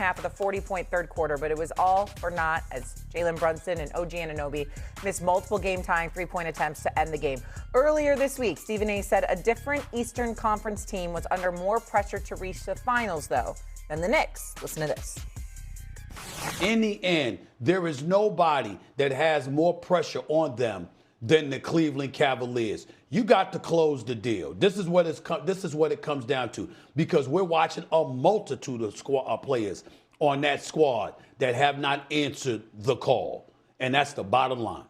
half of the 40-point third quarter, but it was all for naught as Jalen Brunson and OG Anunoby missed multiple game-tying three-point attempts to end the game. Earlier this week, Stephen A. said a different Eastern Conference team was under more pressure to reach the finals, though, than the Knicks. Listen to this. In the end, there is nobody that has more pressure on them than the Cleveland Cavaliers. You got to close the deal. This is what it comes down to, because we're watching a multitude of players on that squad that have not answered the call, and that's the bottom line.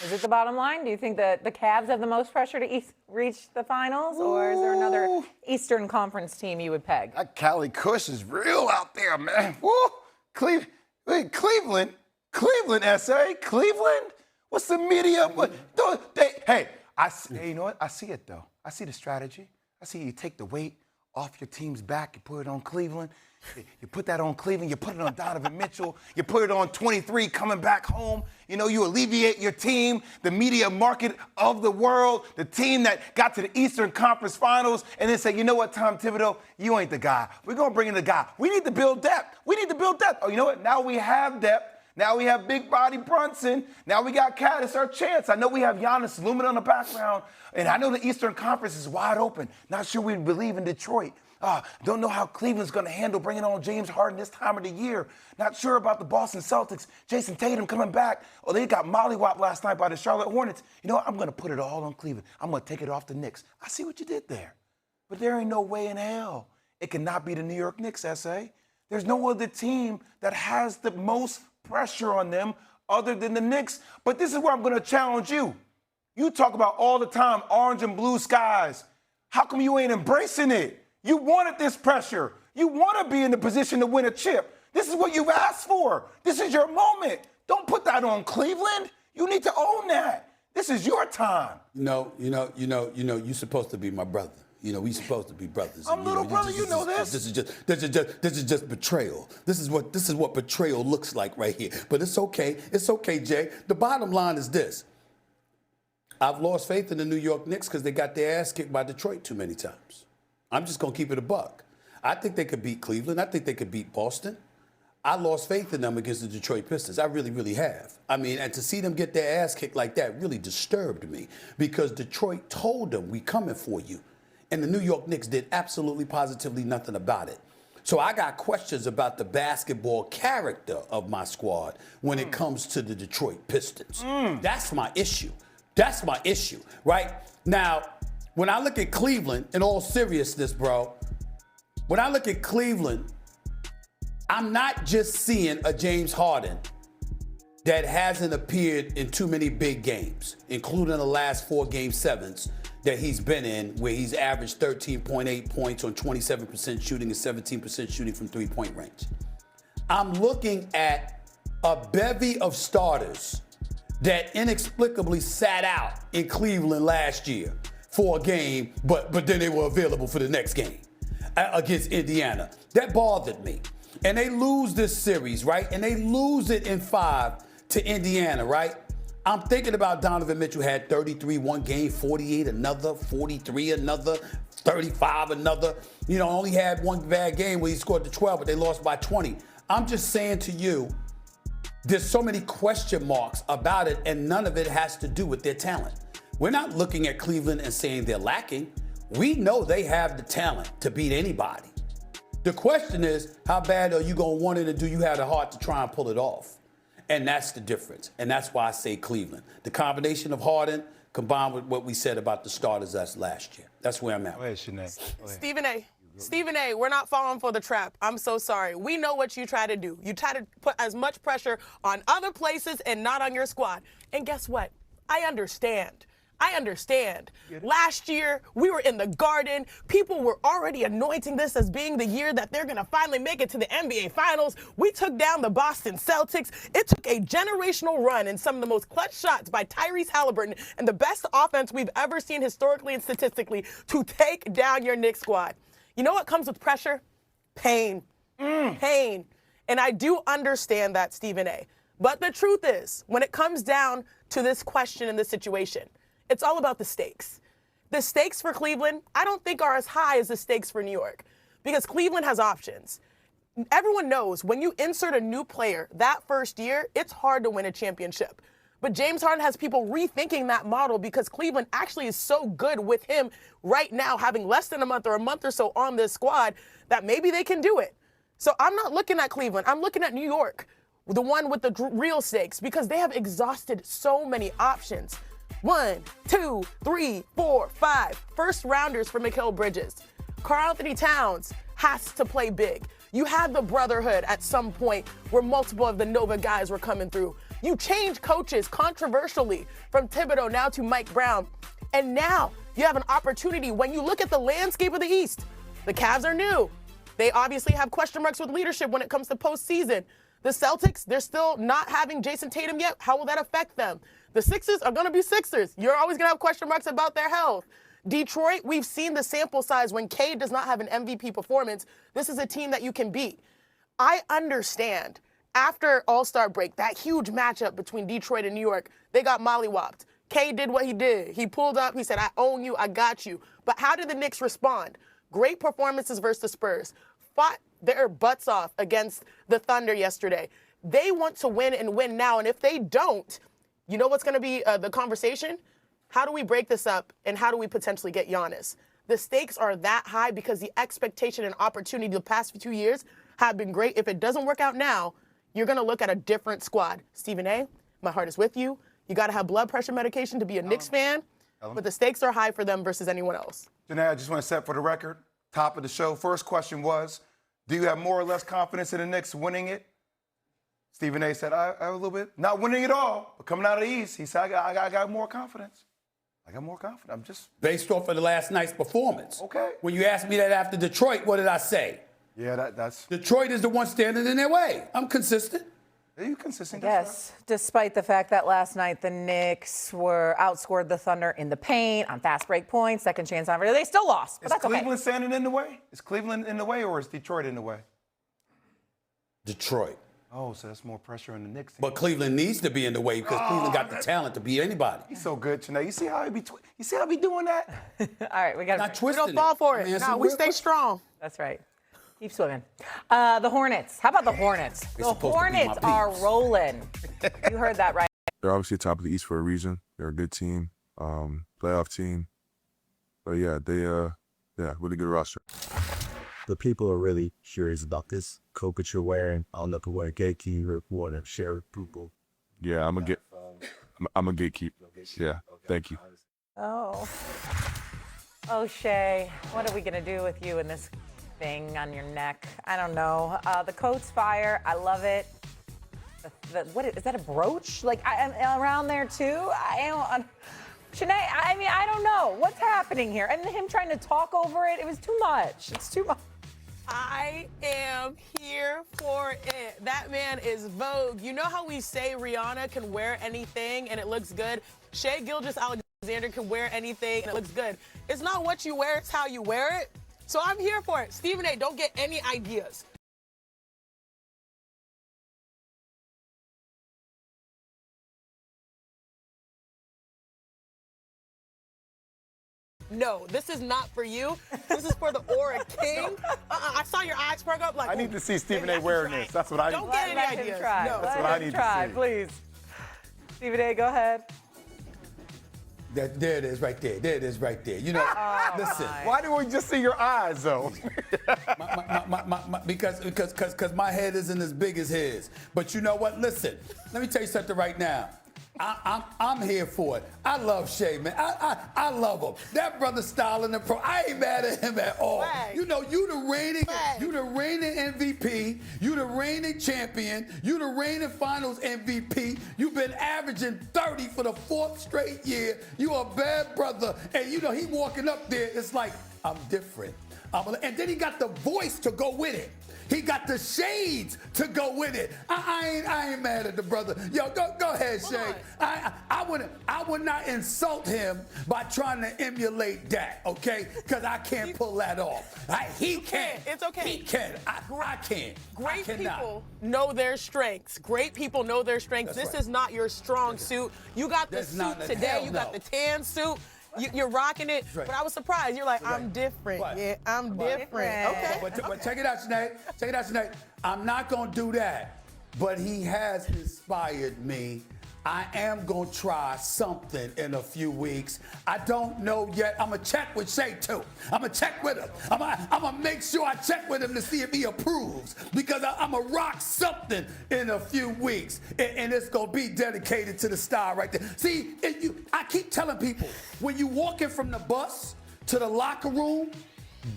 Is it the bottom line? Do you think that the Cavs have the most pressure to reach the finals, or is there another Eastern Conference team you would peg? That Cali Kush is real out there, man. Woo! Cleveland, SA, Cleveland. What's the media? Hey, you know what? I see it, though. I see the strategy. I see you take the weight off your team's back, you put it on Cleveland. You put that on Cleveland, you put it on Donovan Mitchell, you put it on 23 coming back home. You know, you alleviate your team, the media market of the world, the team that got to the Eastern Conference Finals, and then say, you know what, Tom Thibodeau, you ain't the guy. We're going to bring in the guy. We need to build depth. Oh, you know what? Now we have depth. Now we have big body Brunson. Now we got Cat. It's our chance. I know we have Giannis looming on the background, and I know the Eastern Conference is wide open. Not sure we believe in Detroit. Don't know how Cleveland's going to handle bringing on James Harden this time of the year. Not sure about the Boston Celtics. Jason Tatum coming back. Oh, they got mollywopped last night by the Charlotte Hornets. You know what? I'm going to put it all on Cleveland. I'm going to take it off the Knicks. I see what you did there. But there ain't no way in hell it cannot be the New York Knicks, S.A. There's no other team that has the most pressure on them other than the Knicks. But this is where I'm going to challenge you. You talk about all the time orange and blue skies. How come you ain't embracing it? You wanted this pressure. You want to be in the position to win a chip. This is what you've asked for. This is your moment. Don't put that on Cleveland. You need to own that. This is your time. You're supposed to be my brother. You know, we supposed to be brothers. I'm little brother. You know this. This is just betrayal. This is what betrayal looks like right here. But it's okay. It's okay, Jay. The bottom line is this. I've lost faith in the New York Knicks because they got their ass kicked by Detroit too many times. I'm just going to keep it a buck. I think they could beat Cleveland. I think they could beat Boston. I lost faith in them against the Detroit Pistons. I really, really have. I mean, and to see them get their ass kicked like that really disturbed me because Detroit told them, we coming for you. And the New York Knicks did absolutely positively nothing about it. So I got questions about the basketball character of my squad when it comes to the Detroit Pistons. That's my issue. That's my issue, right? Now, when I look at Cleveland, in all seriousness, bro, when I look at Cleveland, I'm not just seeing a James Harden that hasn't appeared in too many big games, including the last 4 Game 7s that he's been in, where he's averaged 13.8 points on 27% shooting and 17% shooting from three-point range. I'm looking at a bevy of starters that inexplicably sat out in Cleveland last year for a game, but then they were available for the next game against Indiana. That bothered me. And they lose this series, right? And they lose it in 5 to Indiana, right? I'm thinking about Donovan Mitchell had 33 one game, 48 another, 43 another, 35 another. You know, only had one bad game where he scored the 12, but they lost by 20. I'm just saying to you, there's so many question marks about it, and none of it has to do with their talent. We're not looking at Cleveland and saying they're lacking. We know they have the talent to beat anybody. The question is, how bad are you going to want it, and do you have the heart to try and pull it off? And that's the difference. And that's why I say Cleveland. The combination of Harden combined with what we said about the starters that's last year. That's where I'm at. Go ahead, Sinead. Stephen A., we're not falling for the trap. I'm so sorry. We know what you try to do. You try to put as much pressure on other places and not on your squad. And guess what? I understand. Last year, we were in the Garden. People were already anointing this as being the year that they're going to finally make it to the NBA Finals. We took down the Boston Celtics. It took a generational run and some of the most clutch shots by Tyrese Halliburton and the best offense we've ever seen historically and statistically to take down your Knicks squad. You know what comes with pressure? Pain. Pain. And I do understand that, Stephen A. But the truth is, when it comes down to this question and this situation, it's all about the stakes. The stakes for Cleveland, I don't think are as high as the stakes for New York because Cleveland has options. everyone knows when you insert a new player that first year, it's hard to win a championship. But James Harden has people rethinking that model because Cleveland actually is so good with him right now, having less than a month or so on this squad, that maybe they can do it. So I'm not looking at Cleveland. I'm looking at New York, the one with the real stakes, because they have exhausted so many options. 1, 2, 3, 4, 5 first rounders for Mikal Bridges. Karl Anthony Towns has to play big. You had the brotherhood at some point where multiple of the Nova guys were coming through. You changed coaches controversially from Thibodeau now to Mike Brown. And now you have an opportunity when you look at the landscape of the East. The Cavs are new. They obviously have question marks with leadership when it comes to postseason. The Celtics, they're still not having Jason Tatum yet. How will that affect them? The Sixers are going to be Sixers. You're always going to have question marks about their health. Detroit, we've seen the sample size when Cade does not have an MVP performance. This is a team that you can beat. I understand. After All-Star break, that huge matchup between Detroit and New York, they got mollywopped. Cade did what he did. He pulled up. He said, I own you. I got you. But how did the Knicks respond? Great performances versus the Spurs. Fought their butts off against the Thunder yesterday. They want to win and win now. And if they don't, you know what's going to be the conversation? How do we break this up, and how do we potentially get Giannis? The stakes are that high because the expectation and opportunity the past 2 years have been great. If it doesn't work out now, you're going to look at a different squad. Stephen A., my heart is with you. You got to have blood pressure medication to be a Knicks fan, but the stakes are high for them versus anyone else. Janae, I just want to set for the record, top of the show. First question was, do you have more or less confidence in the Knicks winning it? Stephen A. said, I have a little bit. Not winning it all, but coming out of the East, he said, I got more confidence. I got more confidence. I'm just... Based off of the last night's performance. Okay. When you asked me that after Detroit, what did I say? Yeah, that's... Detroit is the one standing in their way. I'm consistent. Are you consistent? Yes, despite the fact that last night the Knicks outscored the Thunder in the paint on fast break points, second chance on. They still lost, but that's okay. Is Cleveland standing in the way? Is Cleveland in the way, or is Detroit in the way? Detroit. Oh, so that's more pressure on the Knicks. But Cleveland needs to be in the way because Cleveland got the talent to beat anybody. He's so good, Janae. You see how he be doing that? All right, we got Not to. We twisting don't fall for it. Man, No, we stay strong. That's right. Keep swimming. The Hornets. How about the Hornets? The Hornets are rolling. You heard that right. They're obviously top of the East for a reason. They're a good team, playoff team. But yeah, really good roster. The people are really curious about this coat that you're wearing. I don't know if you're wearing gatekeeper, water, share people. Yeah, I'm a gatekeep. Yeah, thank you. Oh, Shay, what are we gonna do with you and this thing on your neck? I don't know. The coat's fire. I love it. What is that? A brooch? Like I'm around there too? Shanae, I don't know what's happening here. And him trying to talk over it. It was too much. It's too much. I am here for it. That man is Vogue. You know how we say Rihanna can wear anything and it looks good? Shai Gilgeous-Alexander can wear anything and it looks good. It's not what you wear, it's how you wear it. So I'm here for it. Stephen A., don't get any ideas. No, this is not for you. This is for the Aura King. I saw your eyes perk up like, I need to see Stephen A. wearing this. That's what I need. Don't get any ideas. No. That's what I need to see. Please. Stephen A., go ahead. There it is right there. There it is right there. You know, listen. Why do we just see your eyes, though? Because my head isn't as big as his. But you know what? Listen, let me tell you something right now. I'm here for it. I love Shai, man. I love him. That brother styling the pro. I ain't mad at him at all. Right. You know, you the reigning MVP. You the reigning champion. You the reigning Finals MVP. You've been averaging 30 for the 4th straight year. You a bad brother, and you know he walking up there. It's like I'm different. And then he got the voice to go with it. He got the shades to go with it. I ain't mad at the brother. Yo, go ahead, Shai. I would not insult him by trying to emulate that, okay? Because I can't pull that off. He can. It's okay. He can. I can't. Great people know their strengths. Great people know their strengths. That's this right. is not your strong suit. You got the That's suit not- today. hell You got no. the tan suit. You're rocking it, right. but I was surprised. You're like, I'm Right. different. Right. Yeah, I'm different. Different. Okay. But check it out, Sinead. Check it out, Sinead. I'm not going to do that, but he has inspired me. I am going to try something in a few weeks. I don't know yet. I'm going to check with Shay, too. I'm going to check with him. I'm going to make sure I check with him to see if he approves, because I'm going to rock something in a few weeks, and it's going to be dedicated to the star right there. See, I keep telling people, when you walking from the bus to the locker room,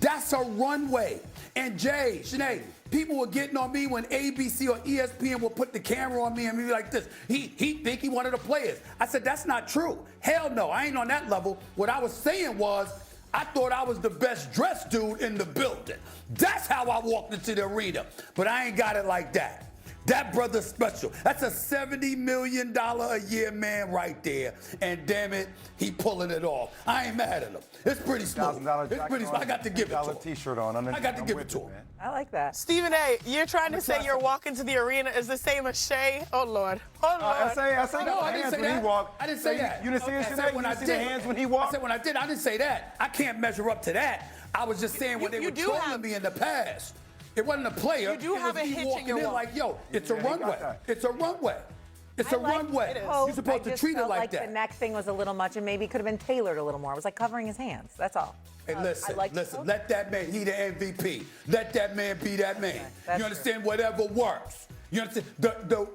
that's a runway. And Jay, Sinead, people were getting on me when ABC or ESPN will put the camera on me and be like this. He think he one of the players. I said, that's not true. Hell no, I ain't on that level. What I was saying was, I thought I was the best dressed dude in the building. That's how I walked into the arena. But I ain't got it like that. That brother's special. That's a $70 million a year man right there. And damn it, he pulling it off. I ain't mad at him. It's pretty smooth. $1,000 It's pretty smooth. I got to give it to him. T-shirt on. I got to give it to him. man. I like that. Stephen A., you're trying to say you're walking to the arena is the same as Shay? Oh, Lord. Oh, Lord. I say No, I didn't hands say when that. he walked. I didn't say that. You didn't see I it said today? when You I didn't see did. the hands when he walked? I said when I did. I didn't say that. I can't measure up to that. I was just saying when they You were do trolling have- me in the past. It wasn't a player. You do it have was a me hitch in walking your in walk. like, yo, it's a Yeah, he got runway. that. It's a runway. It's I a runway. It is. You're supposed I to just treat it felt like The that. neck thing was a little much, and maybe it could have been tailored a little more. It was like covering his hands. That's all. Hey, listen, I like listen. Let that man, he the MVP. Let that man be that man. that's You understand? Whatever works. You understand?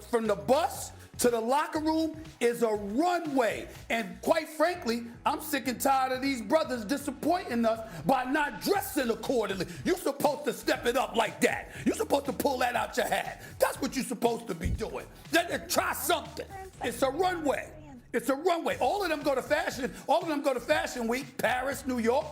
From the bus to the locker room is a runway. And quite frankly, I'm sick and tired of these brothers disappointing us by not dressing accordingly. You're supposed to step it up like that. You're supposed to pull that out your hat. That's what you're supposed to be doing. Try something. It's a runway. It's a runway. All of them go to fashion. All of them go to Fashion Week, Paris, New York.